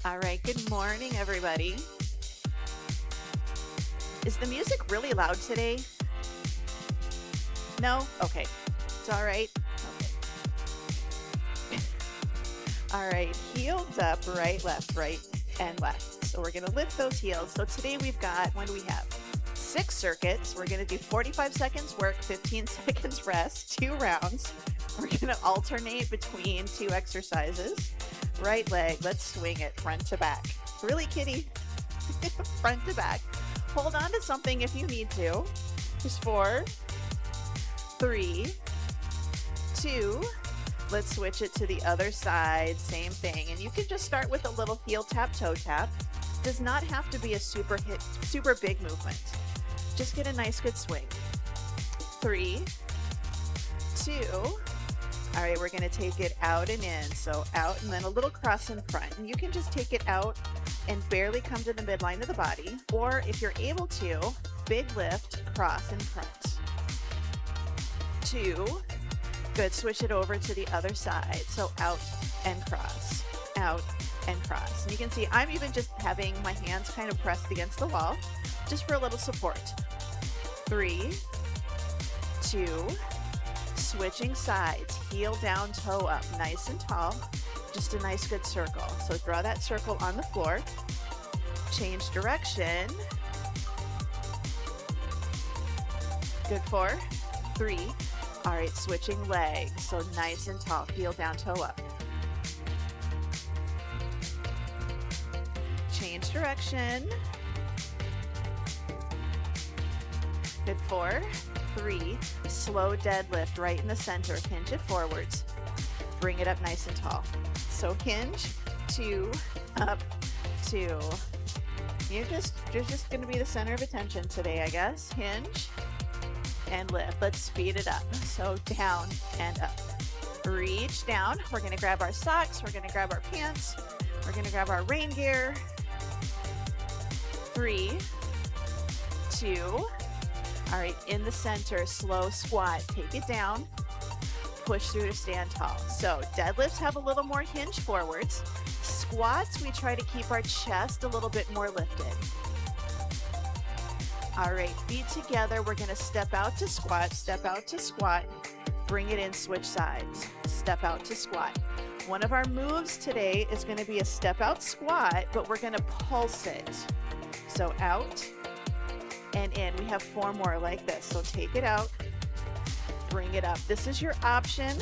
All right, good morning, everybody. Is the music really loud today? No? Okay. It's all right. Okay. All right, heels up, right, and left. So we're gonna lift those heels. So today we've got, what do we have? 6 circuits. We're gonna do 45 seconds work, 15 seconds rest, 2 rounds. We're gonna alternate between 2 exercises. Right leg, let's swing it front to back. Really, kitty? Front to back. Hold on to something if you need to. Just 4, 3, 2. Let's switch it to the other side. Same thing. And you can just start with a little heel tap, toe tap. Does not have to be a super big movement. Just get a nice good swing. 3, 2. All right, we're gonna take it out and in. So out and then a little cross in front. And you can just take it out and barely come to the midline of the body. Or if you're able to, big lift, cross in front. 2. Good, switch it over to the other side. So out and cross, out and cross. And you can see I'm even just having my hands kind of pressed against the wall, just for a little support. 3, 2, switching sides, heel down, toe up, nice and tall, just a nice good circle. So draw that circle on the floor, change direction. Good, 4, 3. All right, switching legs, so nice and tall, heel down, toe up. Change direction. Good, 4, 3, slow deadlift right in the center, hinge it forwards, bring it up nice and tall. So hinge, 2, up, 2. You're just gonna be the center of attention today, I guess. Hinge and lift. Let's speed it up. So down and up. Reach down. We're gonna grab our socks, we're gonna grab our pants, we're gonna grab our rain gear. 3, 2. All right, in the center, slow squat. Take it down, push through to stand tall. So deadlifts have a little more hinge forwards. Squats, we try to keep our chest a little bit more lifted. All right, feet together. We're gonna step out to squat, bring it in, switch sides, step out to squat. One of our moves today is gonna be a step out squat, but we're gonna pulse it. So out and in. We have 4 more like this. So take it out, bring it up. This is your option.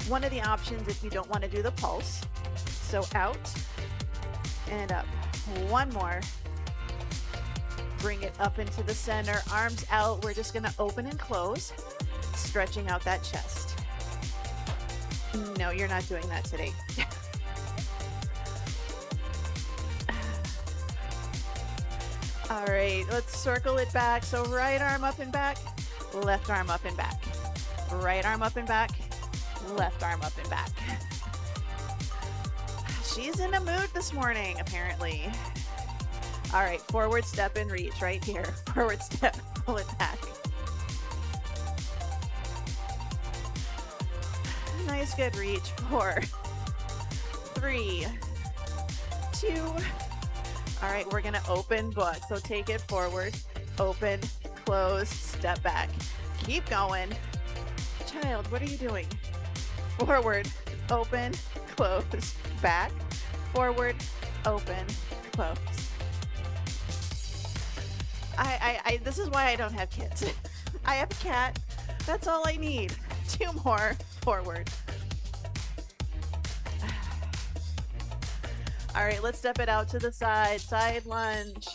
One of the options if you don't want to do the pulse. So out and up. 1 more. Bring it up into the center, arms out. We're just gonna open and close, stretching out that chest. No, you're not doing that today. All right, let's circle it back. So right arm up and back, left arm up and back. Right arm up and back, left arm up and back. She's in a mood this morning, apparently. All right, forward step and reach right here. Forward step, pull it back. Nice, good reach. 4, 3, 2. All right, we're gonna open book. So take it forward, open, close, step back. Keep going. Child, what are you doing? Forward, open, close, back. Forward, open, close. This is why I don't have kids. I have a cat. That's all I need. 2 more. Forward. All right, let's step it out to the side. Side lunge.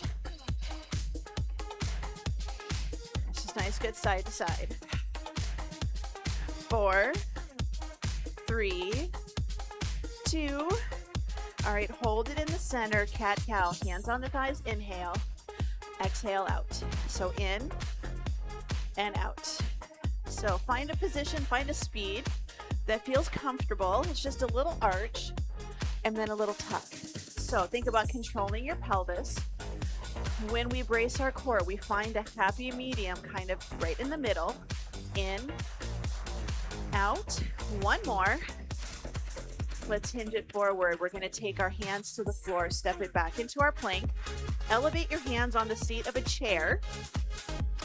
Just nice, good side to side. 4, 3, 2. All right, hold it in the center. Cat cow. Hands on the thighs. Inhale. Exhale out. So in and out. So find a position, find a speed that feels comfortable. It's just a little arch and then a little tuck. So think about controlling your pelvis. When we brace our core, we find a happy medium kind of right in the middle. In, out. 1 more. Let's hinge it forward. We're going to take our hands to the floor, step it back into our plank. Elevate your hands on the seat of a chair.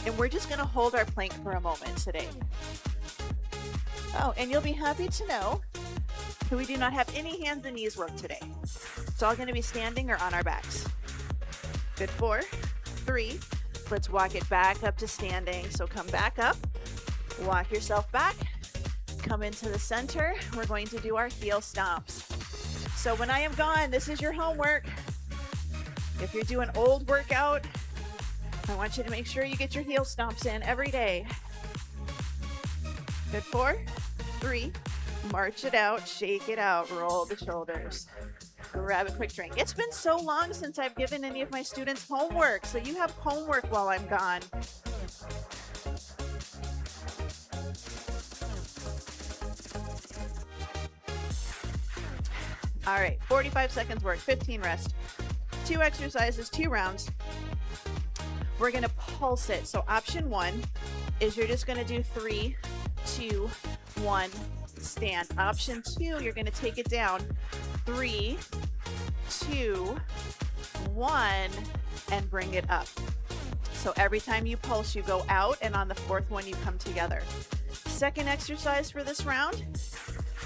And we're just going to hold our plank for a moment today. Oh, and you'll be happy to know that we do not have any hands and knees work today. It's all going to be standing or on our backs. Good. 4, 3. Let's walk it back up to standing. So come back up, walk yourself back, come into the center. We're going to do our heel stomps. So when I am gone, this is your homework. If you're doing old workout, I want you to make sure you get your heel stomps in every day. Good. 4, 3, march it out, shake it out, roll the shoulders. Grab a quick drink. It's been so long since I've given any of my students homework, so you have homework while I'm gone. All right, 45 seconds work, 15 rest. 2 exercises, 2 rounds. We're gonna pulse it. So option 1 is you're just gonna do 3, 2, 1, stand. Option 2, you're gonna take it down. 3, 2, 1, and bring it up. So every time you pulse, you go out, and on the 4th one, you come together. Second exercise for this round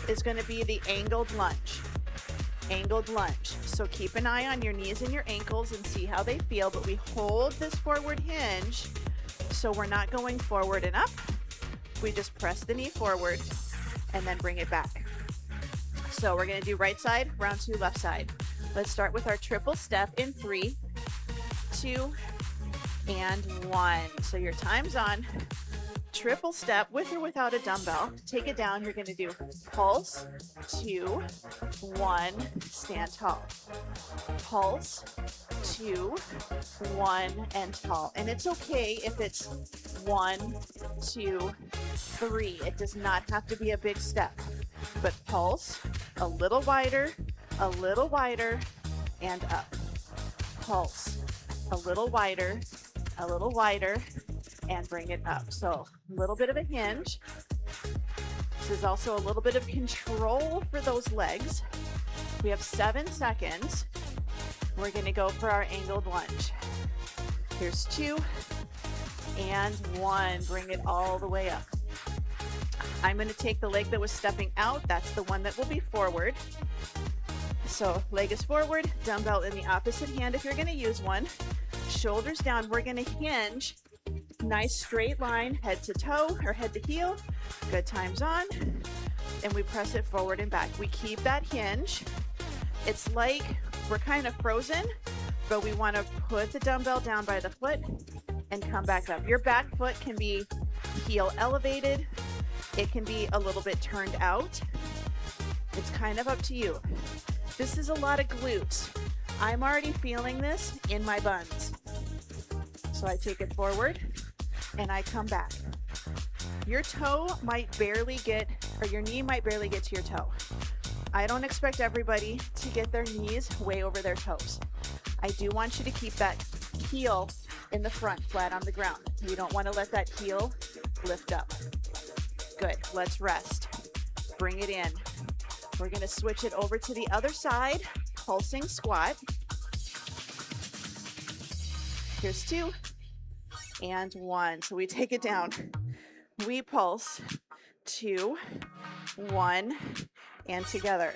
is gonna be the angled lunge. Angled lunge. So keep an eye on your knees and your ankles and see how they feel, but we hold this forward hinge so we're not going forward and up. We just press the knee forward and then bring it back. So we're going to do right side, round 2, left side. Let's start with our triple step in 3, 2, and 1. So your time's on. Triple step with or without a dumbbell. Take it down. You're going to do pulse, 2, 1, stand tall. Pulse, 2, 1, and tall. And it's okay if it's 1, 2, 3. It does not have to be a big step. But pulse, a little wider, and up. Pulse, a little wider, and bring it up. So a little bit of a hinge. This is also a little bit of control for those legs. We have 7 seconds. We're going to go for our angled lunge. Here's 2 and 1. Bring it all the way up. I'm going to take the leg that was stepping out. That's the one that will be forward. So leg is forward, dumbbell in the opposite hand if you're going to use one. Shoulders down. We're going to hinge. Nice straight line, head to toe or head to heel. Good, time's on. And we press it forward and back. We keep that hinge. It's like we're kind of frozen, but we want to put the dumbbell down by the foot and come back up. Your back foot can be heel elevated. It can be a little bit turned out. It's kind of up to you. This is a lot of glutes. I'm already feeling this in my buns. So I take it forward and I come back. Your toe might barely get, or your knee might barely get to your toe. I don't expect everybody to get their knees way over their toes. I do want you to keep that heel in the front, flat on the ground. You don't want to let that heel lift up. Good, let's rest. Bring it in. We're gonna switch it over to the other side, pulsing squat. Here's 2 and 1. So we take it down. We pulse, 2, 1, and together.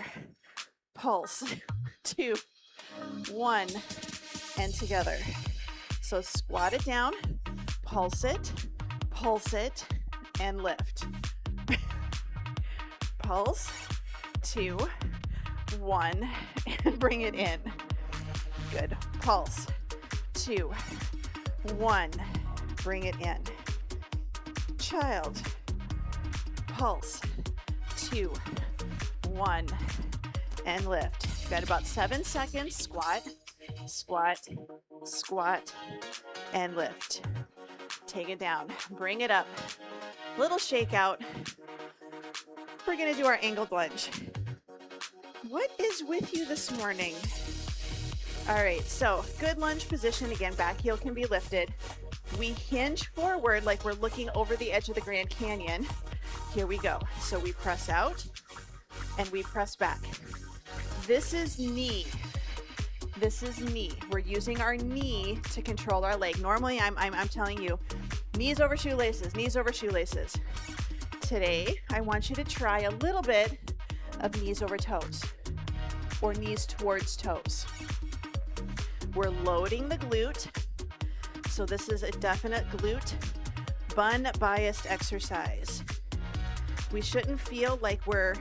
Pulse, 2, 1, and together. So squat it down, pulse it, and lift. Pulse, 2, 1, and bring it in. Good. Pulse, 2, 1, bring it in. Child. Pulse, 2, 1, and lift. Got about 7 seconds. Squat, squat, squat, and lift. Take it down. Bring it up. Little shake out. We're going to do our angled lunge. What is with you this morning? All right, so good lunge position. Again, back heel can be lifted. We hinge forward like we're looking over the edge of the Grand Canyon. Here we go. So we press out and we press back. This is knee. This is knee. We're using our knee to control our leg. Normally, I'm telling you, knees over shoelaces, knees over shoelaces. Today, I want you to try a little bit of knees over toes or knees towards toes. We're loading the glute. So this is a definite glute bun biased exercise. We shouldn't feel like we're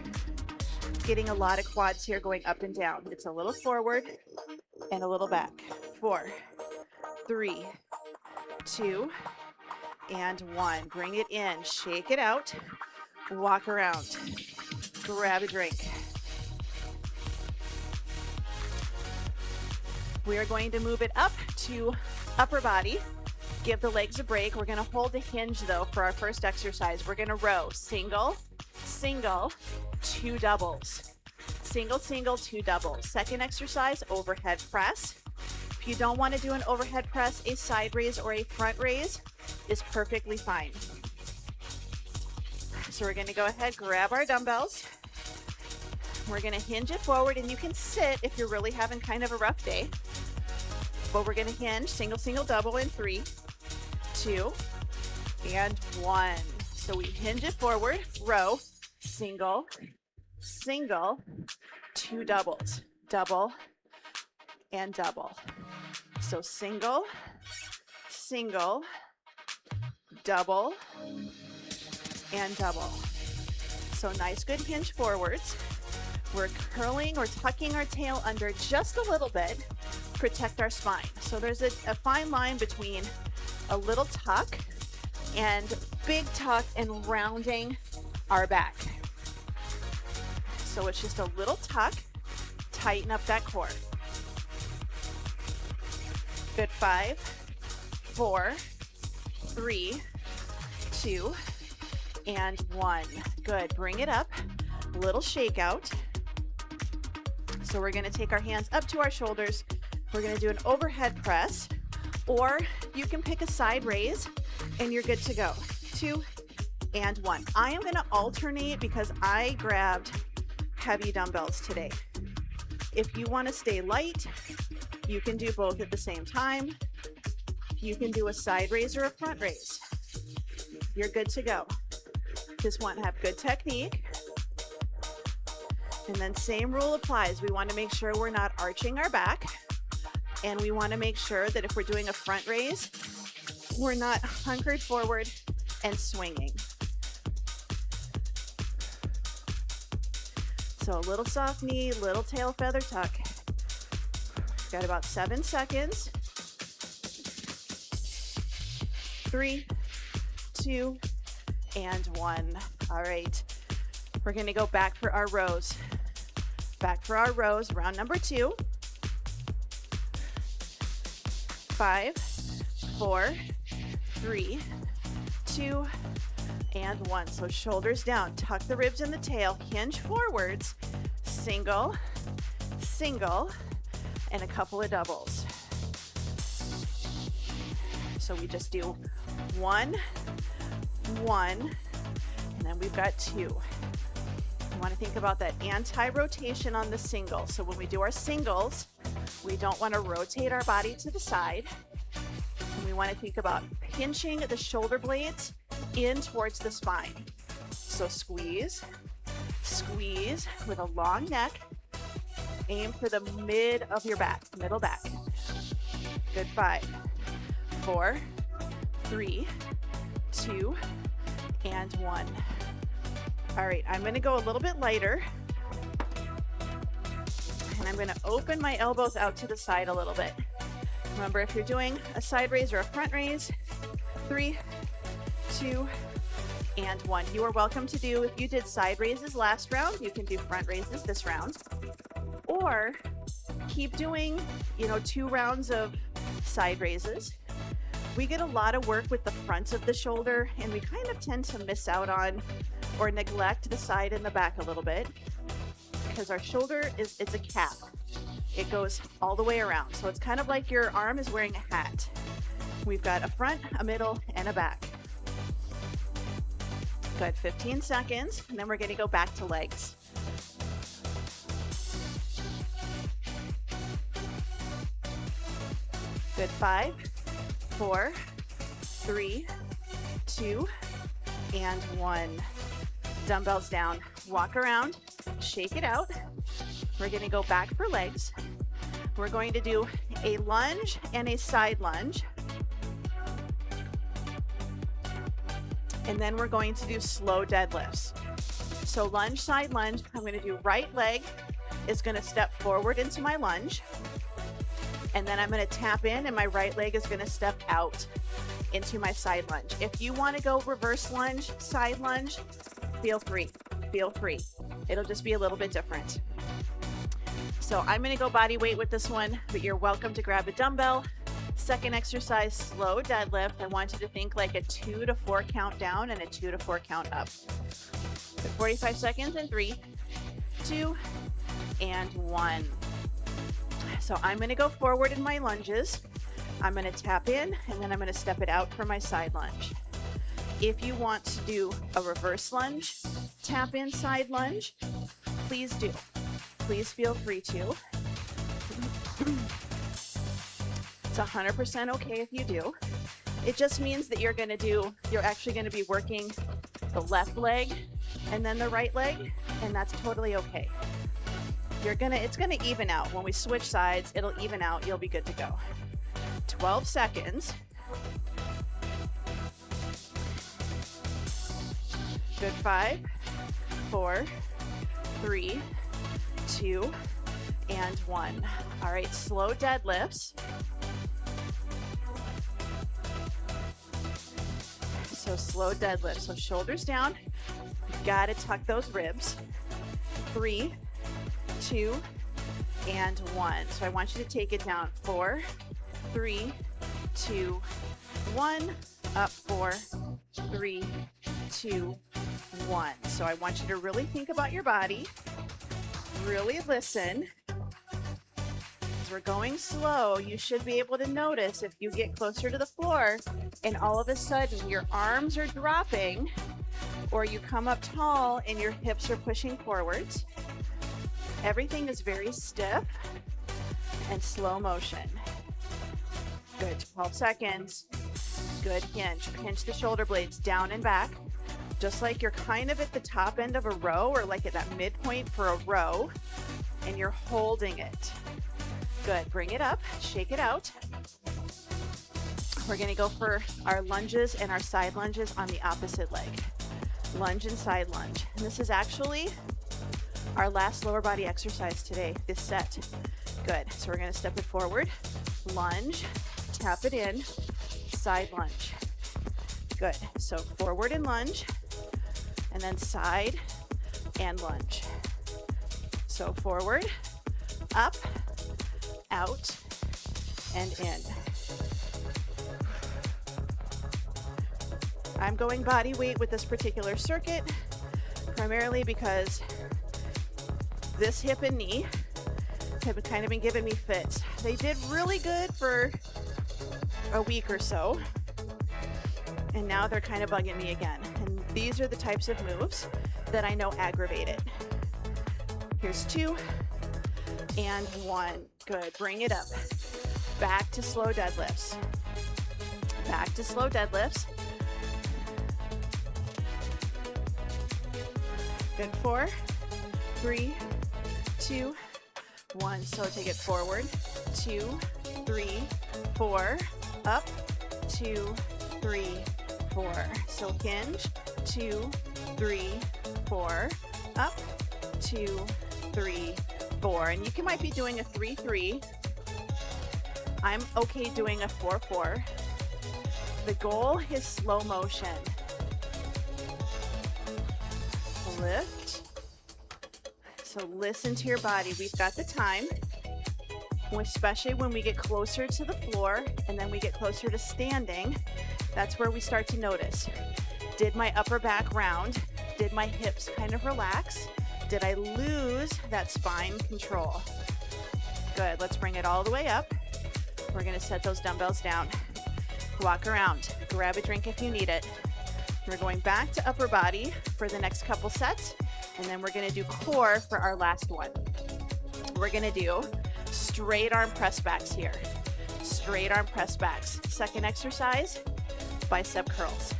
getting a lot of quads here going up and down. It's a little forward and a little back. 4, 3, 2, and 1. Bring it in, shake it out, walk around, grab a drink. We are going to move it up to upper body. Give the legs a break. We're going to hold a hinge though for our first exercise. We're going to row single, single, 2 doubles. Single, single, 2 doubles. Second exercise, overhead press. If you don't want to do an overhead press, a side raise or a front raise is perfectly fine. So we're going to go ahead, grab our dumbbells. We're going to hinge it forward, and you can sit if you're really having kind of a rough day. But we're going to hinge, single, single, double in 3, 2, and 1. So we hinge it forward, row, single, single, 2 doubles, double, and double. So single, single, double, and double. So nice, good hinge forwards. We're curling or tucking our tail under just a little bit, protect our spine. So there's a fine line between a little tuck and big tuck and rounding our back. So it's just a little tuck, tighten up that core. Good, 5, 4, 3, 2, and 1. Good, bring it up, little shake out. So we're gonna take our hands up to our shoulders. We're gonna do an overhead press, or you can pick a side raise and you're good to go. 2 and 1. I am gonna alternate because I grabbed heavy dumbbells today. If you wanna stay light, you can do both at the same time. You can do a side raise or a front raise. You're good to go. Just want to have good technique. And then same rule applies. We want to make sure we're not arching our back. And we want to make sure that if we're doing a front raise, we're not hunkered forward and swinging. So a little soft knee, little tail feather tuck. Got about 7 seconds. 3, 2, and 1. All right. We're going to go back for our rows. Back for our rows, round number 2. 5, 4, 3, 2, and 1. So shoulders down, tuck the ribs in the tail, hinge forwards, single, single, and a couple of doubles. So we just do 1, 1, and then we've got 2. You want to think about that anti-rotation on the single. So when we do our singles, we don't want to rotate our body to the side. And we want to think about pinching the shoulder blades in towards the spine. So squeeze, squeeze with a long neck. Aim for the mid of your back, middle back. Good, 5, 4, 3, 2, and 1. All right, I'm going to go a little bit lighter. And I'm going to open my elbows out to the side a little bit. Remember, if you're doing a side raise or a front raise, 3, 2, and 1. You are welcome to do, if you did side raises last round, you can do front raises this round. Or keep doing, 2 rounds of side raises. We get a lot of work with the front of the shoulder, and we kind of tend to miss out on or neglect the side and the back a little bit because our shoulder it's a cap. It goes all the way around. So it's kind of like your arm is wearing a hat. We've got a front, a middle, and a back. Good, 15 seconds, and then we're going to go back to legs. Good. 5, 4, 3, 2, and 1. Dumbbells down. Walk around, shake it out. We're going to go back for legs. We're going to do a lunge and a side lunge. And then we're going to do slow deadlifts. So lunge, side lunge. I'm going to do right leg is going to step forward into my lunge. And then I'm going to tap in and my right leg is going to step out into my side lunge. If you want to go reverse lunge, side lunge, feel free. Feel free. It'll just be a little bit different. So I'm going to go body weight with this one, but you're welcome to grab a dumbbell. Second exercise, slow deadlift. I want you to think like a 2 to 4 count down and a 2 to 4 count up. 45 seconds in 3, 2, and 1. So I'm going to go forward in my lunges. I'm going to tap in and then I'm going to step it out for my side lunge. If you want to do a reverse lunge, tap in side lunge, please do. Please feel free to. It's 100% okay if you do. It just means that you're actually going to be working the left leg and then the right leg, and that's totally okay. It's going to even out. When we switch sides, it'll even out. You'll be good to go. 12 seconds. Good. 5, 4, 3, 2, and 1. All right, slow deadlifts. So slow deadlift. So shoulders down. You've got to tuck those ribs. 3, 2, and 1. So I want you to take it down. 4, 3, 2, 1. Up. 4, 3, 2, 1. So I want you to really think about your body. Really listen. As we're going slow, you should be able to notice if you get closer to the floor and all of a sudden your arms are dropping, or you come up tall and your hips are pushing forwards. Everything is very stiff and slow motion. Good. 12 seconds. Good. Hinge. Pinch the shoulder blades down and back, just like you're kind of at the top end of a row or like at that midpoint for a row, and you're holding it. Good. Bring it up. Shake it out. We're going to go for our lunges and our side lunges on the opposite leg. Lunge and side lunge. And this is actually our last lower body exercise today, this set. Good. So we're going to step it forward. Lunge. Tap it in. Side lunge. Good. So forward and lunge. And then side and lunge. So forward, up, out, and in. I'm going body weight with this particular circuit, primarily because this hip and knee have kind of been giving me fits. They did really good for a week or so, and now they're kind of bugging me again. And these are the types of moves that I know aggravate it. Here's 2 and 1. Good. Bring it up. Back to slow deadlifts. Back to slow deadlifts. Good. 4, 3, 2, 1. So take it forward. 2, 3, 4. Up. 2, 3, 4. So hinge. 2, 3, 4. Up. 2, 3, 4. And you might be doing a 3-3. I'm okay doing a 4-4. The goal is slow motion. Lift. So listen to your body. We've got the time, especially when we get closer to the floor and then we get closer to standing. That's where we start to notice. Did my upper back round? Did my hips kind of relax? Did I lose that spine control? Good. Let's bring it all the way up. We're going to set those dumbbells down. Walk around. Grab a drink if you need it. We're going back to upper body for the next couple sets, and then we're going to do core for our last one. We're going to do straight arm press backs here. straight arm press backs. Second exercise, bicep curls.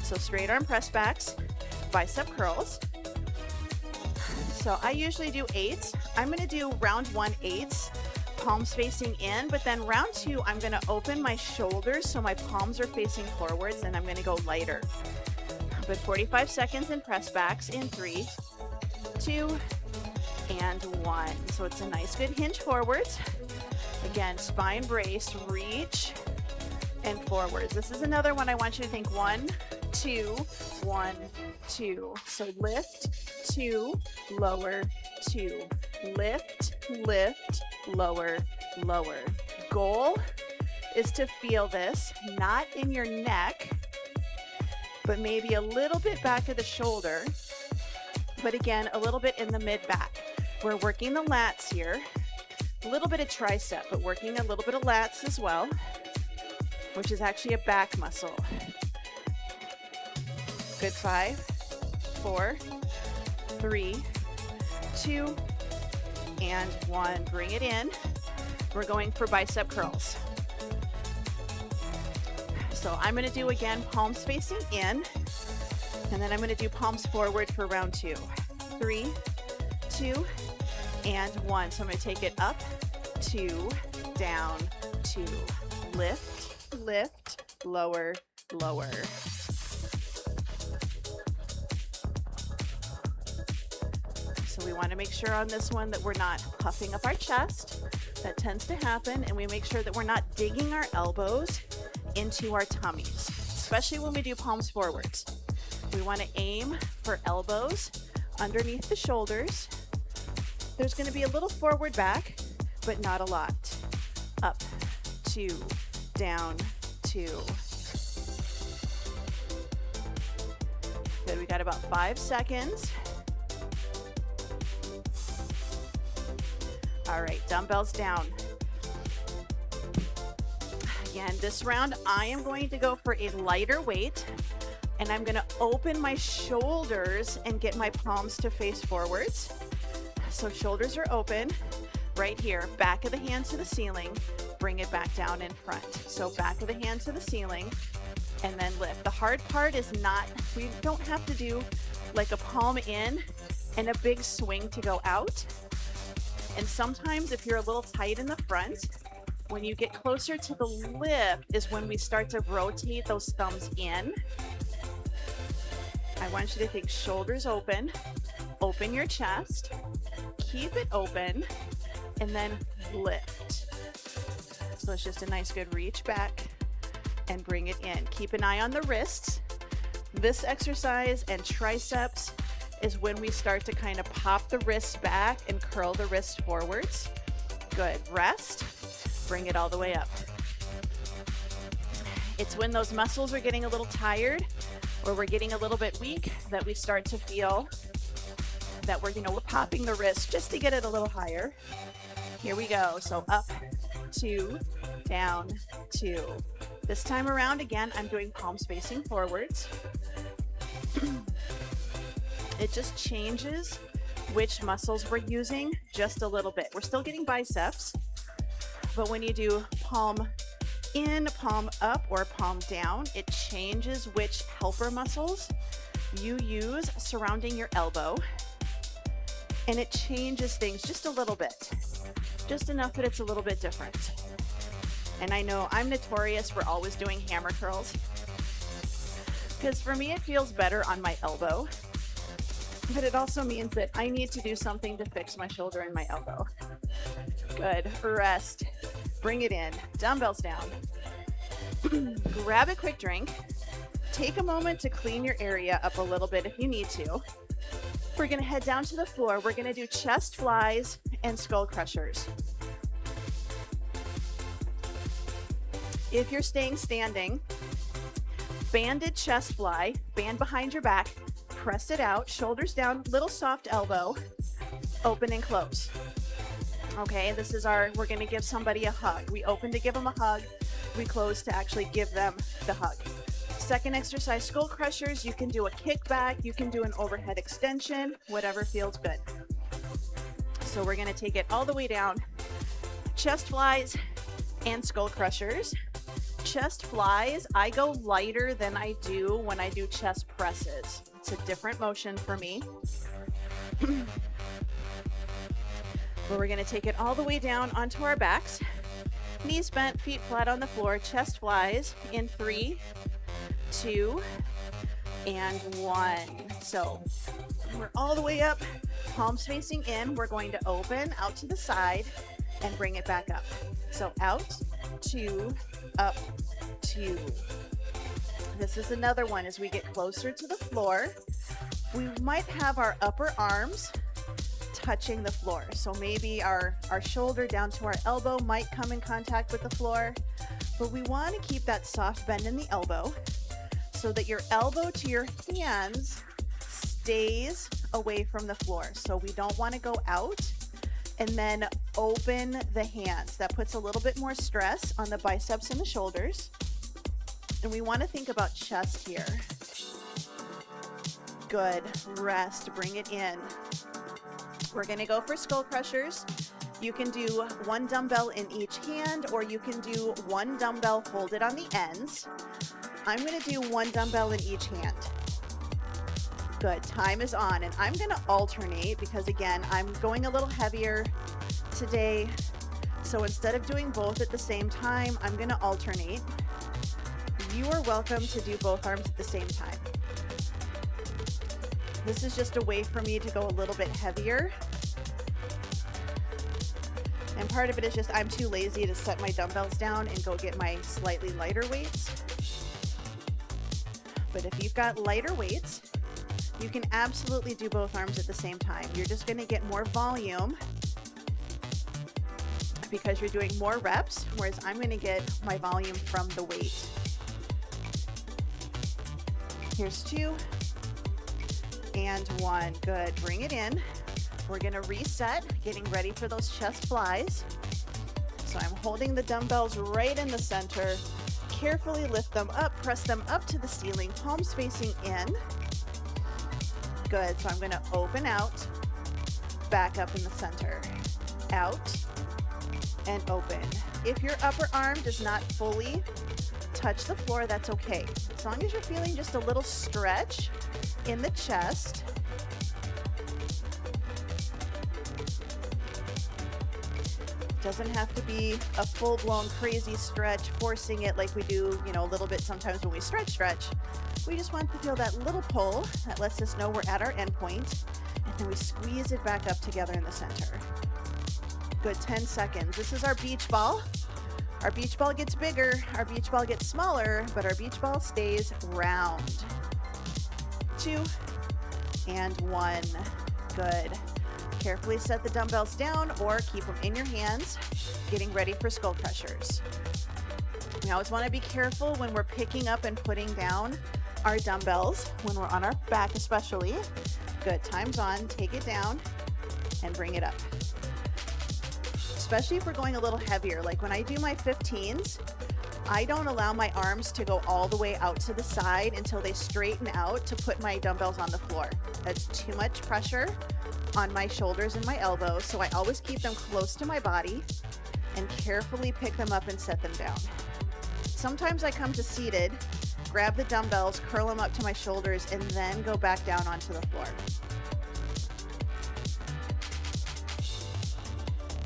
So straight arm press backs, bicep curls. So I usually do 8s. I'm gonna do round 1 8s, palms facing in, but then round 2, I'm gonna open my shoulders so my palms are facing forwards, and I'm gonna go lighter. But 45 seconds in press backs in 3, 2, and 1. So it's a nice good hinge forwards. Again, spine brace, reach, and forwards. This is another one I want you to think 1, 2, 1, 2. So lift, 2, lower, 2. Lift, lift, lower, lower. Goal is to feel this, not in your neck, but maybe a little bit back of the shoulder, but again, a little bit in the mid-back. We're working the lats here, a little bit of tricep, but working a little bit of lats as well, which is actually a back muscle. Good. 5, 4, 3, 2, and 1. Bring it in. We're going for bicep curls. So I'm going to do again palms facing in, and then I'm going to do palms forward for round 2. 3, 2, and 1. So I'm going to take it up, 2, down, 2. Lift, lift, lower, lower. So we want to make sure on this one that we're not puffing up our chest. That tends to happen, and we make sure that we're not digging our elbows into our tummies, especially when we do palms forwards. We want to aim for elbows underneath the shoulders. There's going to be a little forward back, but not a lot. Up, 2, down, 2. Good, we got about 5 seconds. All right, dumbbells down. Again, this round, I am going to go for a lighter weight, and I'm gonna open my shoulders and get my palms to face forwards. So shoulders are open right here, back of the hand to the ceiling, bring it back down in front. So back of the hand to the ceiling, and then lift. The hard part is not, we don't have to do like a palm in and a big swing to go out. And sometimes if you're a little tight in the front, when you get closer to the lift is when we start to rotate those thumbs in. I want you to think shoulders open, open your chest, keep it open, and then lift. So it's just a nice good reach back and bring it in. Keep an eye on the wrists. This exercise and triceps is when we start to kind of pop the wrists back and curl the wrists forwards. Good, rest, bring it all the way up. It's when those muscles are getting a little tired or we're getting a little bit weak that we start to feel that we're popping the wrist just to get it a little higher. Here we go, so up, 2, down, 2. This time around, again, I'm doing palms facing forwards. It just changes which muscles we're using just a little bit. We're still getting biceps, but when you do palm in, palm up, or palm down, it changes which helper muscles you use surrounding your elbow, and it changes things just a little bit, just enough that it's a little bit different. And I know I'm notorious for always doing hammer curls, because for me it feels better on my elbow, but it also means that I need to do something to fix my shoulder and my elbow. Good, rest, bring it in, dumbbells down. Grab a quick drink, take a moment to clean your area up a little bit if you need to. We're gonna head down to the floor. We're gonna do chest flies and skull crushers. If you're staying standing, banded chest fly, band behind your back, press it out, shoulders down, little soft elbow, open and close. Okay, this is we're gonna give somebody a hug. We open to give them a hug, we close to actually give them the hug. Second exercise, skull crushers. You can do a kickback, you can do an overhead extension, whatever feels good. So we're gonna take it all the way down. Chest flies and Skullcrushers. Chest flies, I go lighter than I do when I do chest presses. It's a different motion for me. But we're going to take it all the way down onto our backs. Knees bent, feet flat on the floor, chest flies in 3, 2, and 1. So we're all the way up, palms facing in. We're going to open out to the side and bring it back up. So out, 2, up, 2. This is another one. As we get closer to the floor, we might have our upper arms touching the floor. So maybe our shoulder down to our elbow might come in contact with the floor, but we want to keep that soft bend in the elbow so that your elbow to your hands stays away from the floor. So we don't want to go out and then open the hands. That puts a little bit more stress on the biceps and the shoulders. And we want to think about chest here. Good. Rest. Bring it in. We're going to go for Skullcrushers. You can do 1 dumbbell in each hand, or you can do 1 dumbbell folded on the ends. I'm going to do 1 dumbbell in each hand. Good. Time is on, and I'm going to alternate because, again, I'm going a little heavier today. So instead of doing both at the same time, I'm going to alternate. You are welcome to do both arms at the same time. This is just a way for me to go a little bit heavier. And part of it is just I'm too lazy to set my dumbbells down and go get my slightly lighter weights. But if you've got lighter weights, you can absolutely do both arms at the same time. You're just going to get more volume because you're doing more reps, whereas I'm going to get my volume from the weight. Here's 2 and 1. Good. Bring it in. We're going to reset, getting ready for those chest flies. So I'm holding the dumbbells right in the center. Carefully lift them up, press them up to the ceiling, palms facing in. Good. So I'm going to open out, back up in the center, out and open. If your upper arm does not fully touch the floor, that's okay. As long as you're feeling just a little stretch in the chest. Doesn't have to be a full-blown crazy stretch, forcing it like we do, a little bit sometimes when we stretch. We just want to feel that little pull that lets us know we're at our end point, and then we squeeze it back up together in the center. Good. 10 seconds. This is our beach ball. Our beach ball gets bigger, our beach ball gets smaller, but our beach ball stays round. 2 and 1. Good. Carefully set the dumbbells down or keep them in your hands, getting ready for Skullcrushers. We always want to be careful when we're picking up and putting down our dumbbells, when we're on our back especially. Good. Time's on. Take it down and bring it up. Especially if we're going a little heavier. Like when I do my 15s, I don't allow my arms to go all the way out to the side until they straighten out to put my dumbbells on the floor. That's too much pressure on my shoulders and my elbows, so I always keep them close to my body and carefully pick them up and set them down. Sometimes I come to seated, grab the dumbbells, curl them up to my shoulders, and then go back down onto the floor.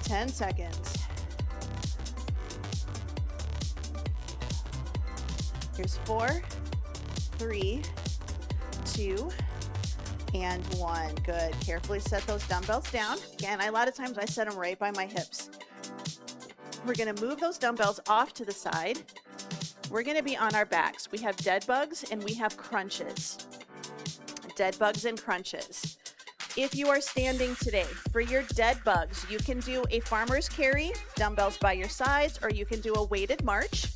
10 seconds. Here's 4, 3, 2, and 1. Good. Carefully set those dumbbells down. Again, a lot of times I set them right by my hips. We're going to move those dumbbells off to the side. We're going to be on our backs. We have Deadbugs and we have crunches. Deadbugs and crunches. If you are standing today, for your Deadbugs, you can do a farmer's carry, dumbbells by your sides, or you can do a weighted march.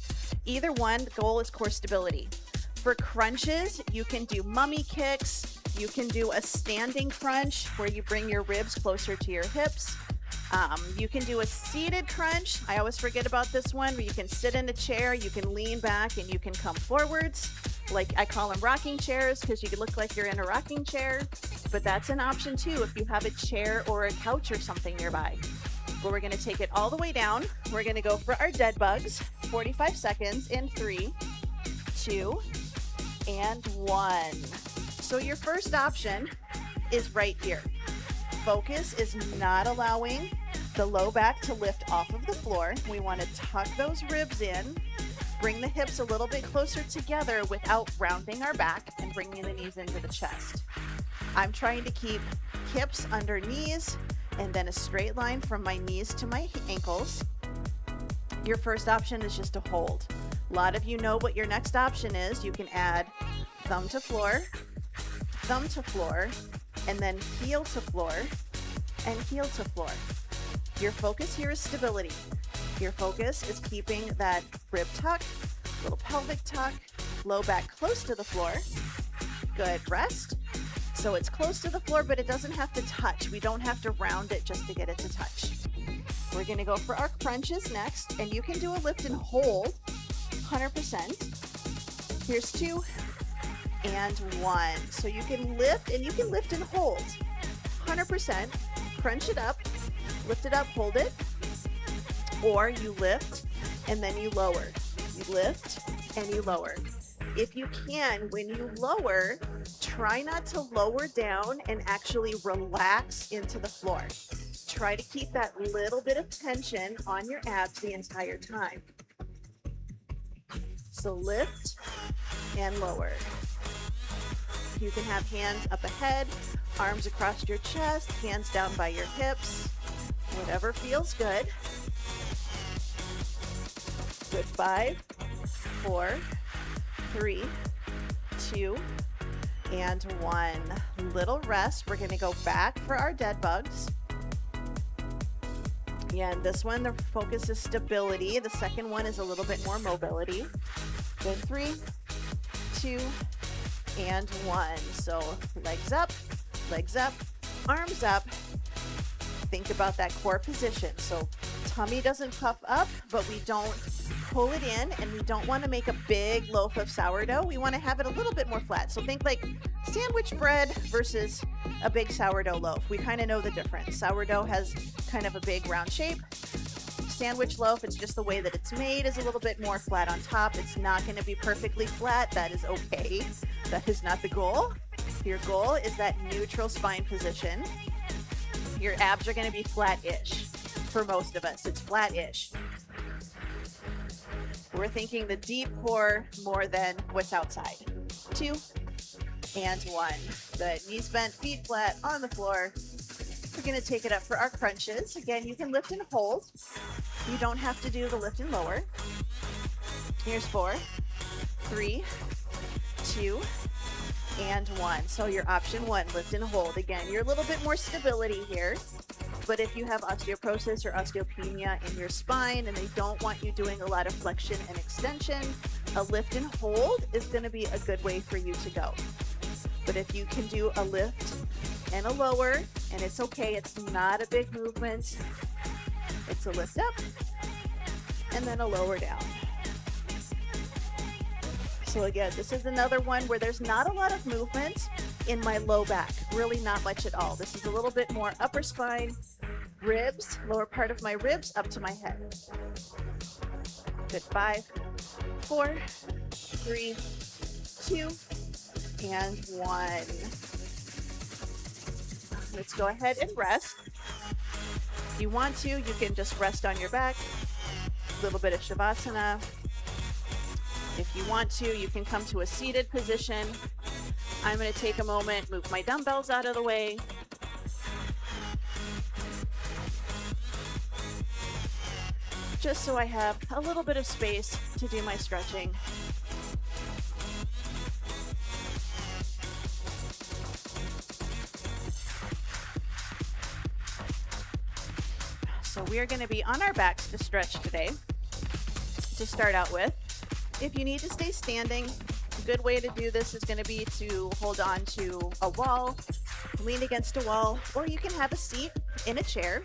Either one, the goal is core stability. For crunches, you can do mummy kicks. You can do a standing crunch where you bring your ribs closer to your hips. You can do a seated crunch. I always forget about this one, where you can sit in a chair, you can lean back, and you can come forwards. Like I call them rocking chairs because you can look like you're in a rocking chair. But that's an option too if you have a chair or a couch or something nearby. but we're gonna take it all the way down. We're gonna go for our dead bugs, 45 seconds in 3, 2, and 1. So your first option is right here. Focus is not allowing the low back to lift off of the floor. We want to tuck those ribs in, bring the hips a little bit closer together without rounding our back and bringing the knees into the chest. I'm trying to keep hips under knees and then a straight line from my knees to my ankles. Your first option is just to hold. A lot of you know what your next option is. You can add thumb to floor, and then heel to floor, and heel to floor. Your focus here is stability. Your focus is keeping that rib tuck, little pelvic tuck, low back close to the floor. Good, rest. So it's close to the floor, but it doesn't have to touch. We don't have to round it just to get it to touch. We're gonna go for our crunches next, and you can do a lift and hold, 100%. Here's 2 and 1. So you can lift, and you can lift and hold, 100%. Crunch it up, lift it up, hold it, or you lift and then you lower. You lift and you lower. If you can, when you lower, try not to lower down and actually relax into the floor. Try to keep that little bit of tension on your abs the entire time. So lift and lower. You can have hands up ahead, arms across your chest, hands down by your hips, whatever feels good. Good, 5, 4, 3, 2, and 1. Little rest. We're gonna go back for our dead bugs. And this one, the focus is stability. The second one is a little bit more mobility. Good, 3, 2, and 1. So legs up, arms up. Think about that core position. So tummy doesn't puff up, but we don't pull it in, and we don't want to make a big loaf of sourdough. We want to have it a little bit more flat. So think like sandwich bread versus a big sourdough loaf. We kind of know the difference. Sourdough has kind of a big round shape. Sandwich loaf, it's just the way that it's made, is a little bit more flat on top. It's not going to be perfectly flat. That is okay. That is not the goal. Your goal is that neutral spine position. Your abs are going to be flat-ish. For most of us, it's flat-ish. We're thinking the deep core more than what's outside. 2 and 1. Good. Knees bent, feet flat on the floor. We're going to take it up for our crunches. Again, you can lift and hold. You don't have to do the lift and lower. Here's 4, 3, 2, and 1. So your option 1, lift and hold. Again, you're a little bit more stability here. But if you have osteoporosis or osteopenia in your spine and they don't want you doing a lot of flexion and extension, a lift and hold is going to be a good way for you to go. But if you can do a lift and a lower, and it's okay, it's not a big movement. It's a lift up and then a lower down. So again, this is another one where there's not a lot of movement in my low back, really not much at all. This is a little bit more upper spine, ribs, lower part of my ribs up to my head. Good, 5, 4, 3, 2, and 1. Let's go ahead and rest. If you want to, you can just rest on your back, a little bit of Shavasana. If you want to, you can come to a seated position. I'm going to take a moment, move my dumbbells out of the way. Just so I have a little bit of space to do my stretching. So we are going to be on our backs to stretch today, to start out with. If you need to stay standing, a good way to do this is going to be to hold on to a wall, lean against a wall, or you can have a seat in a chair.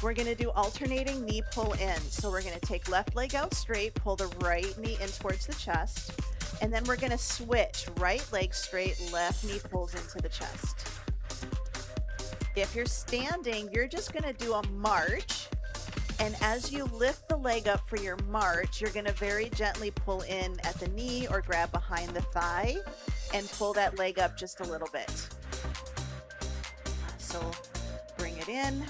We're going to do alternating knee pull in. So we're going to take left leg out straight, pull the right knee in towards the chest, and then we're going to switch right leg straight, left knee pulls into the chest. If you're standing, you're just going to do a march. And as you lift the leg up for your march, you're going to very gently pull in at the knee or grab behind the thigh and pull that leg up just a little bit. So bring it in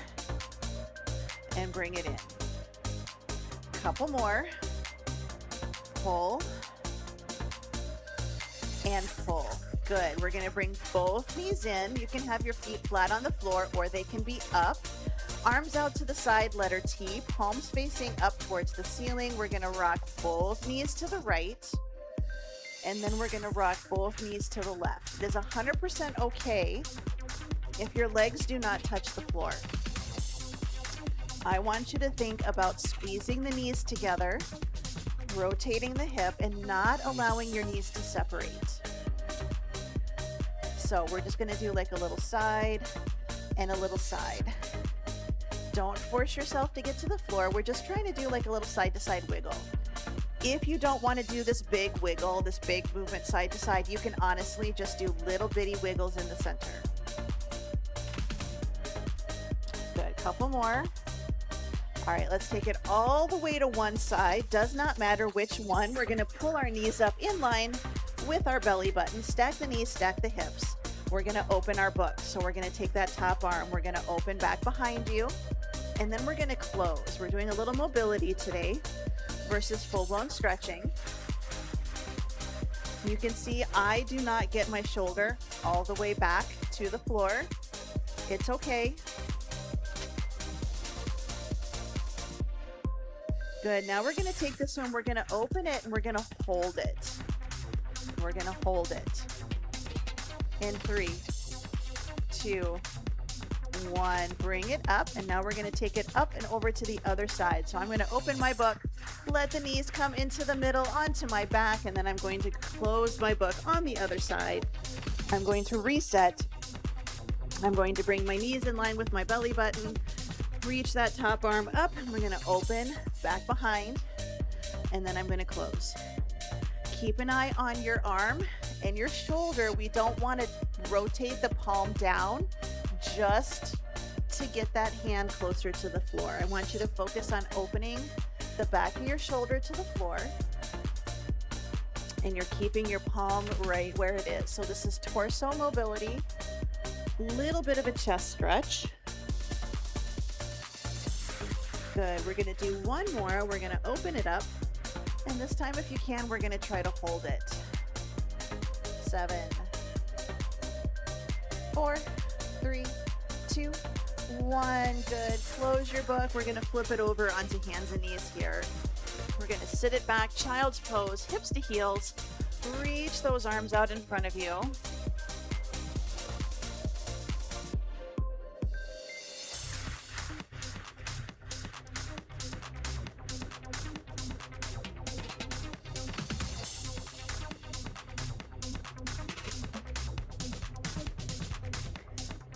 and bring it in. Couple more. Pull and pull. Good. We're going to bring both knees in. You can have your feet flat on the floor or they can be up. Arms out to the side, letter T, palms facing up towards the ceiling. We're going to rock both knees to the right, and then we're going to rock both knees to the left. It is 100% okay if your legs do not touch the floor. I want you to think about squeezing the knees together, rotating the hip, and not allowing your knees to separate. So we're just going to do like a little side and a little side. Don't force yourself to get to the floor. We're just trying to do like a little side to side wiggle. If you don't want to do this big wiggle, this big movement side to side, you can honestly just do little bitty wiggles in the center. Good, couple more. All right, let's take it all the way to one side. Does not matter which one. We're gonna pull our knees up in line with our belly button. Stack the knees, stack the hips. We're gonna open our book. So we're gonna take that top arm. We're gonna open back behind you. And then we're gonna close. We're doing a little mobility today versus full-blown stretching. You can see I do not get my shoulder all the way back to the floor. It's okay. Good, now we're gonna take this one, we're gonna open it and we're gonna hold it. We're gonna hold it. In 3, 2, 1, bring it up, and now we're going to take it up and over to the other side. So I'm going to open my book, let the knees come into the middle onto my back, and then I'm going to close my book on the other side. I'm going to reset. I'm going to bring my knees in line with my belly button, reach that top arm up, and we're going to open back behind, and then I'm going to close. Keep an eye on your arm and your shoulder. We don't want to rotate the palm down just to get that hand closer to the floor. I want you to focus on opening the back of your shoulder to the floor, and you're keeping your palm right where it is. So this is torso mobility, little bit of a chest stretch. Good, we're gonna do one more. We're gonna open it up, and this time if you can, we're gonna try to hold it. 7, 4, 3, 2, 1. Good. Close your book. We're going to flip it over onto hands and knees here. We're going to sit it back, child's pose, hips to heels. Reach those arms out in front of you.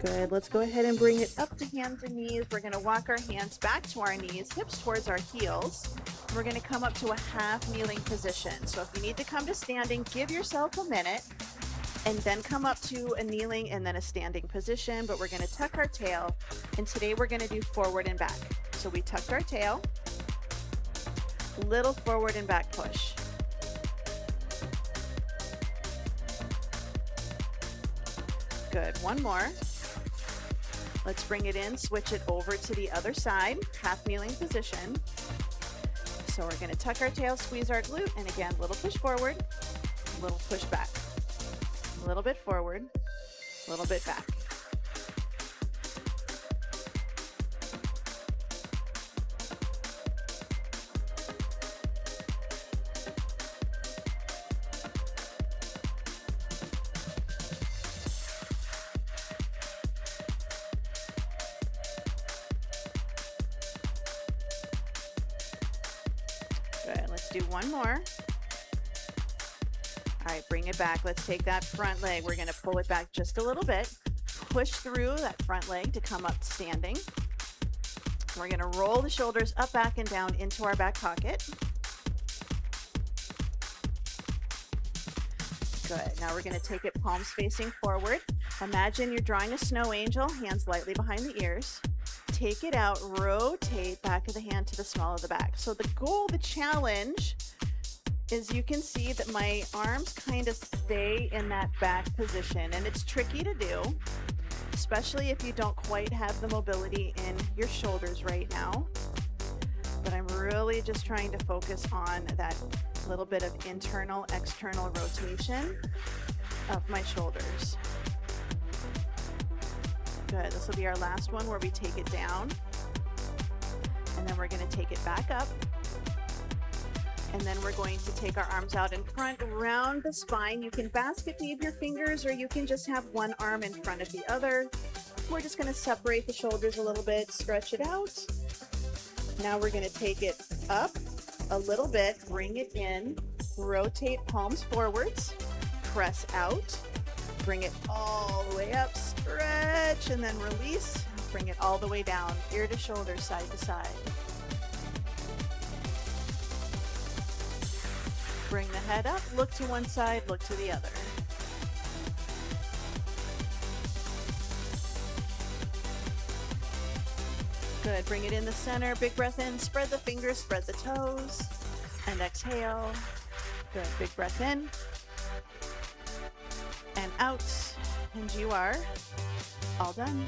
Good. Let's go ahead and bring it up to hands and knees. We're going to walk our hands back to our knees, hips towards our heels. We're going to come up to a half kneeling position. So if you need to come to standing, give yourself a minute and then come up to a kneeling and then a standing position. But we're going to tuck our tail, and today we're going to do forward and back. So we tucked our tail, little forward and back push. Good. One more. Let's bring it in, switch it over to the other side, half kneeling position. So we're going to tuck our tail, squeeze our glute, and again, little push forward, little push back. A little bit forward, a little bit back. Good, let's do one more. All right, bring it back. Let's take that front leg. We're going to pull it back just a little bit. Push through that front leg to come up standing. We're going to roll the shoulders up, back, and down into our back pocket. Good. Now we're going to take it palms facing forward. Imagine you're drawing a snow angel, hands lightly behind the ears. Take it out, rotate back of the hand to the small of the back. So the goal, the challenge, is you can see that my arms kind of stay in that back position, and it's tricky to do, especially if you don't quite have the mobility in your shoulders right now. But I'm really just trying to focus on that little bit of internal, external rotation of my shoulders. Good. This will be our last one where we take it down, and then we're going to take it back up, and then we're going to take our arms out in front around the spine. You can basket weave your fingers, or you can just have one arm in front of the other. We're just going to separate the shoulders a little bit, stretch it out. Now we're going to take it up a little bit, bring it in, rotate palms forwards, press out, bring it all the way up, stretch, and then release. Bring it all the way down, ear to shoulder, side to side. Bring the head up, look to one side, look to the other. Good, bring it in the center, big breath in, spread the fingers, spread the toes, and exhale. Good, big breath in, and out, and you are all done.